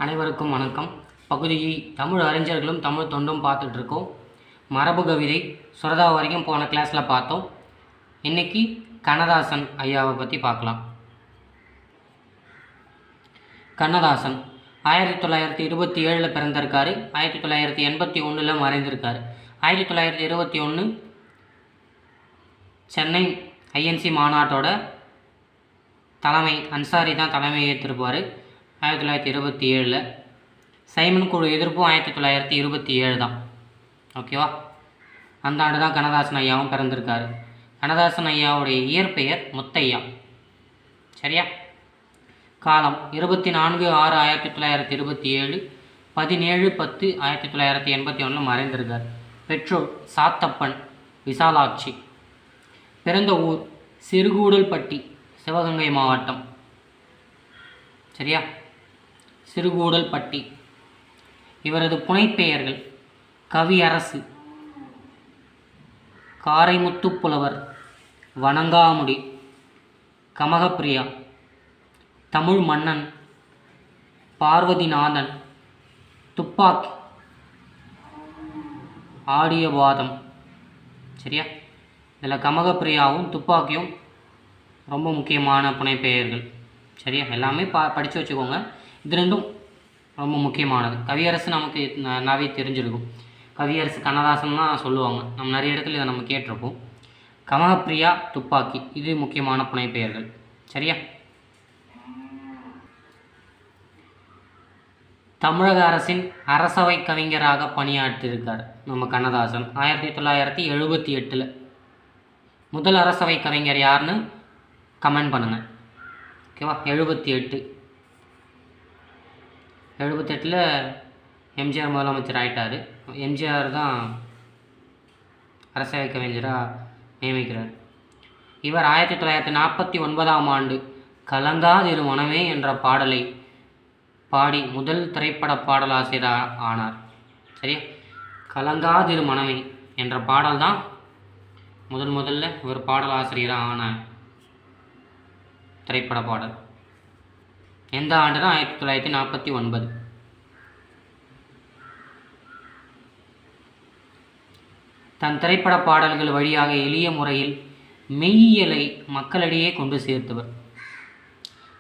அனைவருக்கும் வணக்கம். பகுதியை தமிழ் அறிஞர்களும் தமிழ் தொண்டும் பார்த்துட்ருக்கோம். மரபு கவிதை சுரதா வரைக்கும் போன கிளாஸில் பார்த்தோம். இன்றைக்கி கண்ணதாசன் ஐயாவை பற்றி பார்க்கலாம். கண்ணதாசன் 1927 பிறந்திருக்காரு. 1981 மறைந்திருக்காரு. 1921 சென்னை ஐஎன்சி மாநாட்டோட தலைமை அன்சாரி தான் தலைமை ஏற்றிருப்பார். 1927 சைமன் குழு எதிர்ப்பும் 1927 தான். ஓகேவா? அந்த ஆண்டு தான் கண்ணதாசன் ஐயாவும் பிறந்திருக்காரு. கண்ணதாசன் ஐயாவுடைய இயற்பெயர் முத்தையா. சரியா? காலம் 24/6/1927, 17/10/1981 மறைந்திருக்கார். பெற்றோர் சாத்தப்பன், விசாலாட்சி. பிறந்த ஊர் சிறுகூடல்பட்டி, சிவகங்கை மாவட்டம். சரியா? சிறுகூடல்பட்டி. இவரது புனைப்பெயர்கள் கவியரசு, காரைமுத்துப்புலவர், வணங்காமுடி, கமகப்பிரியா, தமிழ் மன்னன், பார்வதிநாதன், துப்பாக்கி, ஆடியபாதம். சரியா? இதில் கமகப்பிரியாவும் துப்பாக்கியும் ரொம்ப முக்கியமான புனைப்பெயர்கள். சரியா? எல்லாமே படித்து வச்சுக்கோங்க. இது ரெண்டும் ரொம்ப முக்கியமானது. கவியரசு நமக்கு நல்லாவே தெரிஞ்சிருக்கும். கவியரசு கண்ணதாசன் தான் சொல்லுவாங்க. நம்ம நிறைய இடத்துல இதை நம்ம கேட்டிருப்போம். கமகப்பிரியா, துப்பாக்கி, இது முக்கியமான புனைப்பெயர்கள். சரியா? தமிழக அரசின் அரசவை கவிஞராக பணியாற்றியிருக்கார் நம்ம கண்ணதாசன். 1978 முதல் அரசவை கவிஞர் யாருன்னு கமெண்ட் பண்ணுங்கள். ஓகேவா? 78 எம்ஜிஆர் முதலமைச்சர் ஆகிட்டார். எம்ஜிஆர் தான் அரசவை கவிஞராக நியமிக்கிறார். இவர் 1949 ஆண்டு கலங்காதிரு மனமே என்ற பாடலை பாடி முதல் திரைப்பட பாடலாசிரியர் ஆனார். சரியா? கலங்காதிரு மனமே என்ற பாடல் தான் முதல்ல இவர் பாடலாசிரியராக ஆன திரைப்பட பாடல். எந்த ஆண்டுனா 1949. தன் திரைப்பட பாடல்கள் வழியாக எளிய முறையில் மெய்யியலை மக்களிடையே கொண்டு சேர்த்தவர்.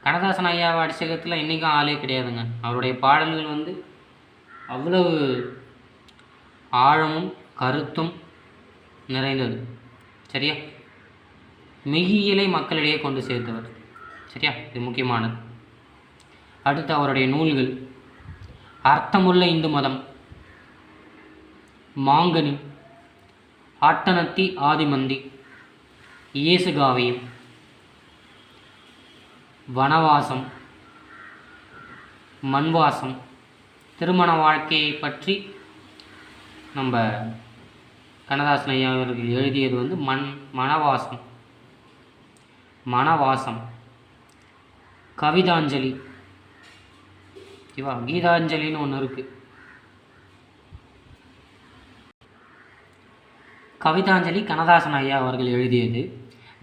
கண்ணதாசன் ஐயாவை அடிச்சகத்தில் இன்றைக்கும் ஆளே கிடையாதுங்க. அவருடைய பாடல்கள் அவ்வளவு ஆழமும் கருத்தும் நிறைந்தது. சரியா? மெய்யியலை மக்களிடையே கொண்டு சேர்த்தவர். சரியா? இது முக்கியமானது. அடுத்து அவருடைய நூல்கள் அர்த்தமுள்ள இந்து மதம், மாங்கனி, ஆட்டனத்தி ஆதிமந்தி, இயேசுகாவியம், வனவாசம், மண்வாசம். திருமண வாழ்க்கையை பற்றி நம்ம கண்ணதாசன் ஐயா அவர்கள் எழுதியது மனவாசம், கவிதாஞ்சலி. ஓகேவா? கீதாஞ்சலின்னு ஒன்று இருக்குது. கவிதாஞ்சலி கண்ணதாசன் ஐயா அவர்கள் எழுதியது.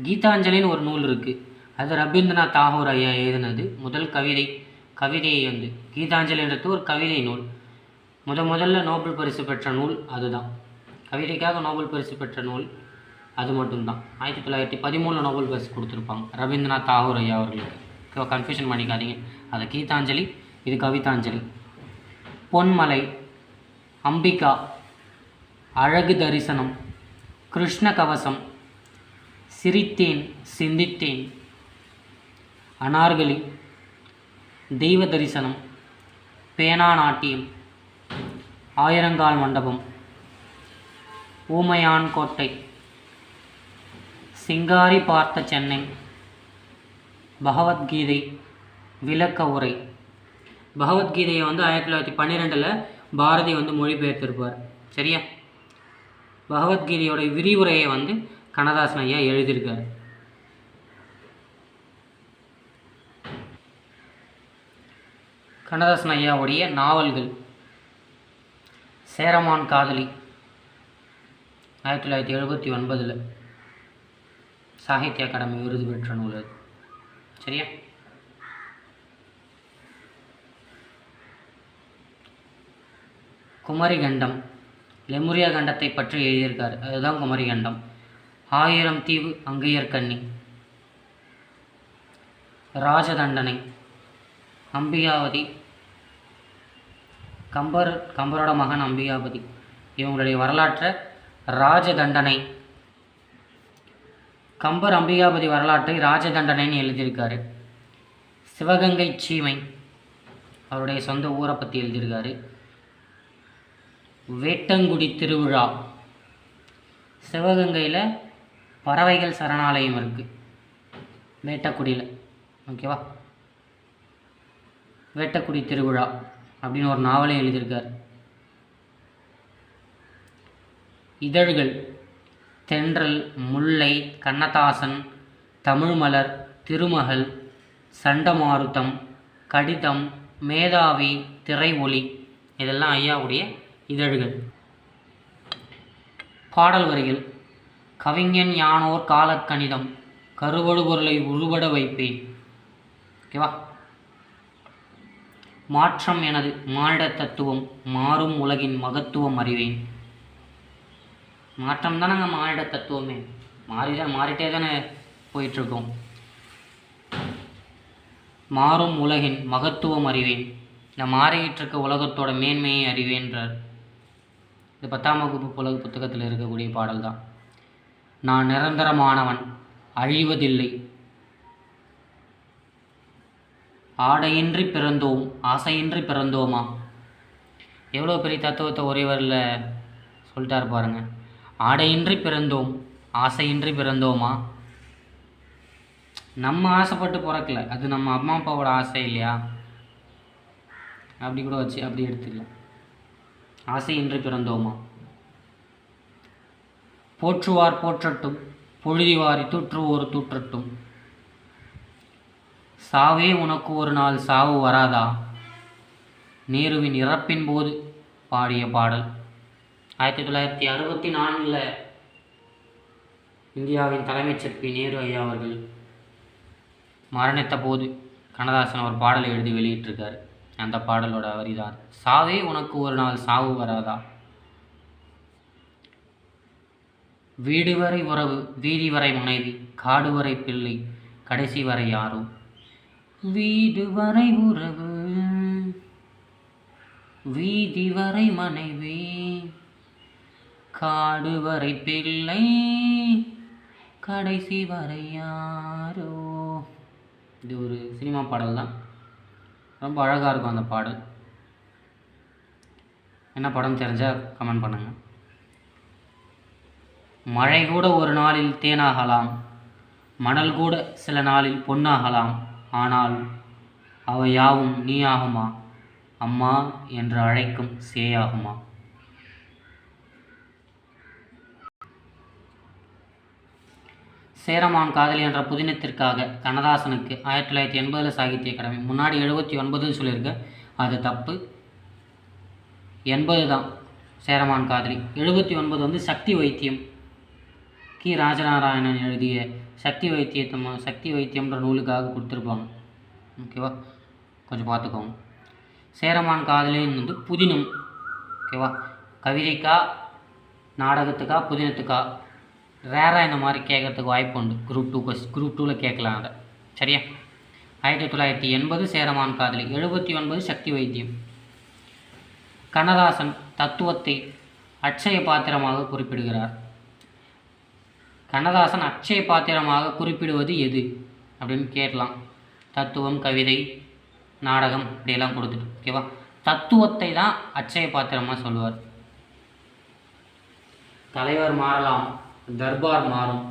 கீதாஞ்சலின்னு ஒரு நூல் இருக்குது. அது ரவீந்திரநாத் தாகூர் ஐயா எழுதினது. முதல் கவிதையை கீதாஞ்சலின்றது ஒரு கவிதை நூல். முதல்ல நோபல் பரிசு பெற்ற நூல் அதுதான். கவிதைக்காக நோபல் பரிசு பெற்ற நூல் அது மட்டும்தான். 1913 நோபல் பரிசு கொடுத்துருப்பாங்க ரவீந்திரநாத் தாகூர் ஐயா அவர்களுக்கு. கன்ஃபியூஷன் பண்ணிக்காதீங்க. அது கீதாஞ்சலி, இது கவிதாஞ்சலி. பொன்மலை, அம்பிகா, அழகு தரிசனம், கிருஷ்ண கவசம், சிரித்தேன் சிந்தித்தேன், அனார்கலி, தெய்வ தரிசனம், பேனா நாட்டியம், ஆயிரங்கால் மண்டபம், ஊமையான் கோட்டை, சிங்காரி பார்த்த சென்னை, பகவத்கீதை, விளக்க உரை. பகவத்கீதையை 1912 பாரதி மொழிபெயர்த்திருப்பார். சரியா? பகவத்கீதையோட விரிவுரையை கண்ணதாசன் ஐயா எழுதியிருக்கார். கண்ணதாசன் ஐயாவுடைய நாவல்கள் சேரமான் காதலி 1979 சாகித்ய அகாடமி விருது பெற்ற நூல் அது. சரியா? குமரி கண்டம், லெமுரியா கண்டத்தை பற்றி எழுதியிருக்காரு, அதுதான் குமரி கண்டம். 1000 தீவு அங்கையர்கண்ணி, ராஜதண்டனை, அம்பிகாவதி, கம்பரோட மகன் அம்பிகாபதி, இவங்களுடைய வரலாற்றை ராஜதண்டனை, கம்பர் அம்பிகாபதி வரலாற்றை ராஜதண்டனைன்னு எழுதியிருக்காரு. சிவகங்கை சீமை, அவருடைய சொந்த ஊரை பற்றி எழுதியிருக்காரு. வேட்டங்குடி திருவிழா, சிவகங்கையில் பறவைகள் சரணாலயம் இருக்குது வேட்டக்குடியில், ஓகேவா. வேட்டக்குடி திருவிழா அப்படின்னு ஒரு நாவலை எழுதியிருக்கார். இதழ்கள் தென்றல், முல்லை, கண்ணதாசன், தமிழ்மலர், திருமகள், சண்டமாருத்தம், கடிதம், மேதாவி, திரை ஒளி, இதெல்லாம் ஐயாவுடைய இதழ்கள். பாடல் வரிகள்: கவிஞன் யானோர் காலக்கணிதம், கருவடு பொருளை உருவட வைப்பேன், ஓகேவா. மாற்றம் எனது மானிட தத்துவம், மாறும் உலகின் மகத்துவம் அறிவேன். மாற்றம் தானேங்க மானிட தத்துவமே, மாறிட்டே தானே போயிட்டுருக்கோம். மாறும் உலகின் மகத்துவம் அறிவேன், இந்த மாறிக்கிட்டு இருக்க உலகத்தோட மேன்மையை அறிவேன்றார். இது 10ஆம் வகுப்பு புத்தகத்தில் இருக்கக்கூடிய பாடல் தான். நான் நிரந்தரமானவன், அழிவதில்லை, ஆடையின்றி பிறந்தோம், ஆசையின்றி பிறந்தோமா. எவ்வளோ பெரிய தத்துவத்தை ஒரே வரியில் சொல்லிட்டார் பாருங்க. ஆடையின்றி பிறந்தோம், ஆசையின்றி பிறந்தோமா. நம்ம ஆசைப்பட்டு பிறக்கல, அது நம்ம அம்மா அப்பாவோட ஆசை இல்லையா, அப்படி கூட வச்சு அப்படி எடுத்துக்கலாம். ஆசையின்றி பிறந்தோமா. போற்றுவார் போற்றட்டும், பொழுதிவாரி தூற்றுவோர் தூற்றட்டும், சாவே உனக்கு ஒரு நாள் சாவு வராதா, நேருவின் இறப்பின் போது பாடிய பாடல். 1964 இந்தியாவின் தலைமைச் சிற்பி நேரு ஐயா அவர்கள் மரணித்த போது கண்ணதாசன் ஒரு பாடலை எழுதி வெளியிட்டிருக்காரு. அந்த பாடலோட வரிதான், சாவே உனக்கு ஒரு நாள் சாவு வராதா. வீடு வரை உறவு, வீதி வரை மனைவி, காடு வரை பிள்ளை, கடைசி வரை யாரோ. வீடு வரை உறவு, வீதி வரை மனைவி, காடு வரை பிள்ளை, கடைசி வரை யாரோ. இது ஒரு சினிமா பாடல் தான், ரொம்ப அழகாக இருக்கும் அந்த பாடல். என்ன படம் தெரிஞ்சால் கமெண்ட் பண்ணுங்கள். மழை கூட ஒரு நாளில் தேனாகலாம், மணல் கூட சில நாளில் பொன்னாகலாம், ஆனால் அவை யாவும் நீ ஆகுமா, அம்மா என்று அழைக்கும் சேயாகுமா. சேரமான் காதலி என்ற புதினத்திற்காக கண்ணதாசனுக்கு 1980 சாகித்ய அகாடமி, முன்னாடி 79 சொல்லியிருக்க, அது தப்பு. 80 தான் சேரமான் காதலி. 79 வந்து சக்தி வைத்தியம், கி ராஜநாராயணன் எழுதிய சக்தி வைத்தியம்ன்ற நூலுக்காக கொடுத்துருப்பாங்க, ஓகேவா. கொஞ்சம் பார்த்துக்கோங்க. சேரமான் காதலின்னு வந்து புதினம், ஓகேவா. கவிதைக்கா, நாடகத்துக்கா, புதினத்துக்கா, ரேராக இந்த மாதிரி கேட்குறதுக்கு வாய்ப்பு உண்டு. குரூப் 2ல் கேட்கலாம் அதை, சரியா. 1980 சேரமான் காதலி, 79 சக்தி வைத்தியம். கண்ணதாசன் தத்துவத்தை அட்சய பாத்திரமாக குறிப்பிடுகிறார். கண்ணதாசன் அட்சய பாத்திரமாக குறிப்பிடுவது எது அப்படின்னு கேட்கலாம். தத்துவம், கவிதை, நாடகம் இப்படியெல்லாம் கொடுத்துட்டு, ஓகேவா. தத்துவத்தை தான் அட்சய பாத்திரமாக சொல்லுவார். தலைவர் மாறலாம், தர்பார் மாறும்,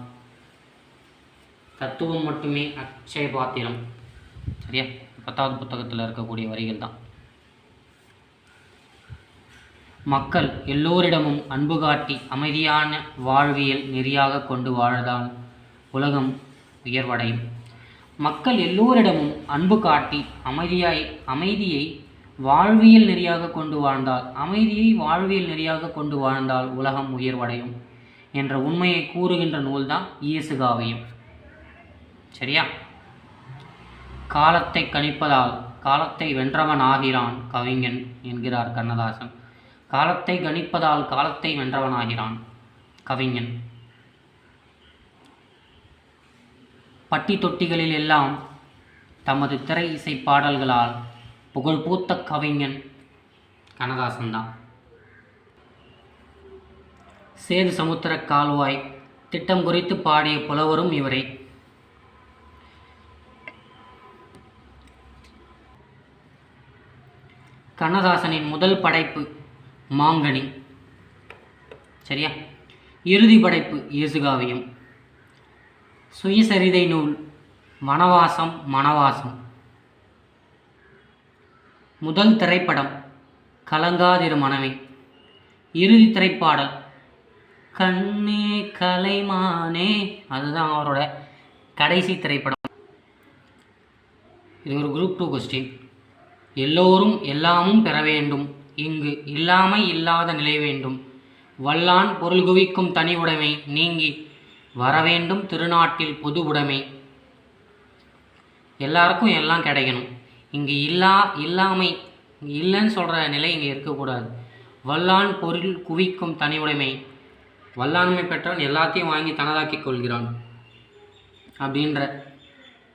தத்துவம் மட்டுமே அட்சய பாத்திரம், சரியா. 10வது புத்தகத்தில் இருக்கக்கூடிய வரிகள் தான். மக்கள் எல்லோரிடமும் அன்பு காட்டி அமைதியான வாழ்வியல் நெறியாக கொண்டு வாழ்ந்தால் உலகம் உயர்வடையும். மக்கள் எல்லோரிடமும் அன்பு காட்டி அமைதியை வாழ்வியல் நெறியாக கொண்டு வாழ்ந்தால் உலகம் உயர்வடையும் என்ற உண்மையை கூறுகின்ற நூல்தான் இயேசுகாவியம், சரியா. காலத்தை கணிப்பதால் காலத்தை வென்றவன் ஆகிறான் கவிஞன் என்கிறார் கண்ணதாசன். காலத்தை கணிப்பதால் காலத்தை வென்றவனாகிறான் கவிஞன். பட்டி தொட்டிகளில் எல்லாம் தமது திரை இசை பாடல்களால் புகழ்பூத்த கவிஞன் கண்ணதாசன்தான். சேது சமுத்திர கால்வாய் திட்டம் குறித்து பாடிய புலவரும் இவரே. கண்ணதாசனின் முதல் படைப்பு மாங்கனி, சரியா? இறுதி படைப்பு இயேசுகாவியம். சுயசரிதை நூல் வனவாசம் மணவாசம். முதல் திரைப்படம் கலங்காதிரு மனமே. இறுதி திரைப்பாடல் கண்ணே கலைமானே, அதுதான் அவரோட கடைசி திரைப்படம். இது ஒரு குரூப் 2 கொஸ்டின். எல்லோரும் எல்லாமும் பெற வேண்டும், இங்கு இல்லாமை இல்லாத நிலை வேண்டும், வல்லான் பொருள் குவிக்கும் தனி உடைமை நீங்கி வரவேண்டும் திருநாட்டில் பொது உடைமை. எல்லாருக்கும் எல்லாம் கிடைக்கணும், இங்கே இல்லாமை இல்லைன்னு சொல்கிற நிலை இங்கே இருக்கக்கூடாது. வல்லான் பொருள் குவிக்கும் தனி உடைமை, வல்லாண்மை பெற்றவன் எல்லாத்தையும் வாங்கி தனதாக்கிக் கொள்கிறான் அப்படின்ற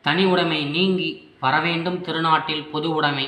தனி உடைமை நீங்கி வரவேண்டும் திருநாட்டில் பொது உடைமை